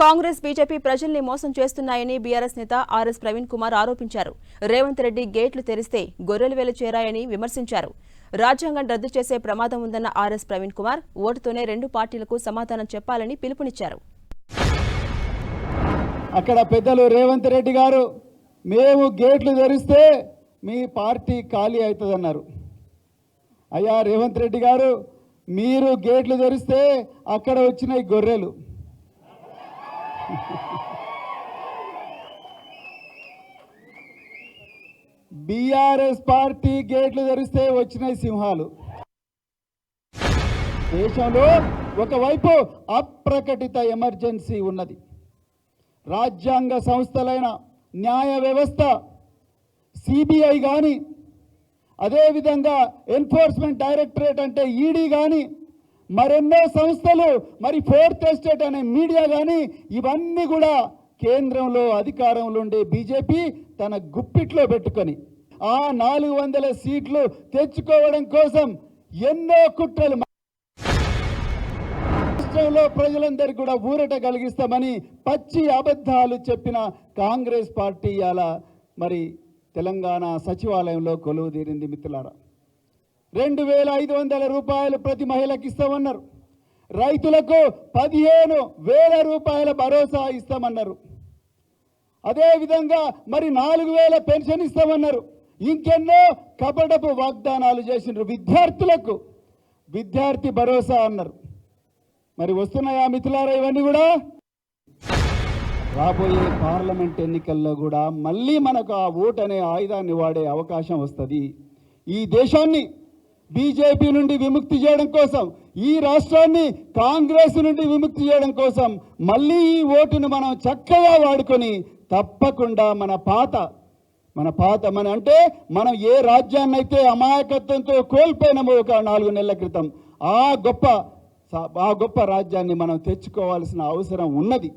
Congress BJP ప్రజల్ని మోసం చేస్తున్నాయని బీఆర్ఎస్ నేత ఆర్ఎస్ ప్రవీణ్ కుమార్ ఆరోపించారు. రేవంత్ రెడ్డి గేట్లు తెరిస్తే గొర్రెలు వేలు చేరాయని విమర్శించారు. రాజ్యాంగం రద్దు చేసే ప్రమాదం ఉందన్న ఆర్ఎస్ ప్రవీణ్ కుమార్ ఓటుతోనే రెండు పార్టీలకు సమాధానం చెప్పాలని పిలుపునిచ్చారు. అక్కడ పెద్దలు రేవంత్ రెడ్డి గారు మేము గేట్లు తెరిస్తే మీ పార్టీ ఖాళీ అవుతుందన్నారు. అయ్యా రేవంత్ రెడ్డి గారు, మీరు గేట్లు తెరిస్తే అక్కడ వచ్చిన గొర్రెలు, బీఆర్ఎస్ పార్టీ గేట్లు తెరిస్తే వచ్చిన సింహాలు. దేశంలో ఒకవైపు అప్రకటిత ఎమర్జెన్సీ ఉన్నది. రాజ్యాంగ సంస్థలైన న్యాయ వ్యవస్థ, సిబిఐ కానీ, అదేవిధంగా ఎన్ఫోర్స్మెంట్ డైరెక్టరేట్ అంటే ఈడీ కానీ, మరెన్నో సంస్థలు, మరి ఫోర్త్ ఎస్టేట్ అనే మీడియా కానీ, ఇవన్నీ కూడా కేంద్రంలో అధికారంలో ఉండే బీజేపీ తన గుప్పిట్లో పెట్టుకొని ఆ 400 సీట్లు తెచ్చుకోవడం కోసం ఎన్నో కుట్రలు, రాష్ట్రంలో ప్రజలందరికీ కూడా ఊరట కలిగిస్తామని పచ్చి అబద్ధాలు చెప్పిన కాంగ్రెస్ పార్టీ అలా మరి తెలంగాణ సచివాలయంలో కొలువు తీరింది. మిత్రులారా, 2500 రూపాయలు ప్రతి మహిళకి ఇస్తామన్నారు. రైతులకు 15,000 రూపాయల భరోసా ఇస్తామన్నారు. అదేవిధంగా మరి 4,000 పెన్షన్ ఇస్తామన్నారు. ఇంకెన్నో కపటపు వాగ్దానాలు చేసినారు. విద్యార్థులకు విద్యార్థి భరోసా అన్నారు. మరి వస్తున్నాయా మిత్రులారా ఇవన్నీ కూడా? రాబోయే పార్లమెంట్ ఎన్నికల్లో కూడా మళ్ళీ మనకు ఆ ఓటు అనే ఆయుధాన్ని వాడే అవకాశం వస్తుంది. ఈ దేశాన్ని బీజేపీ నుండి విముక్తి చేయడం కోసం, ఈ రాష్ట్రాన్ని కాంగ్రెస్ నుండి విముక్తి చేయడం కోసం మళ్ళీ ఈ ఓటును మనం చక్కగా వాడుకొని తప్పకుండా మన అంటే మనం ఏ రాజ్యాన్ని అయితే అమాయకత్వంతో కోల్పోయినామో ఒక 4 నెలల క్రితం, ఆ గొప్ప రాజ్యాన్ని మనం తెచ్చుకోవాల్సిన అవసరం ఉన్నది.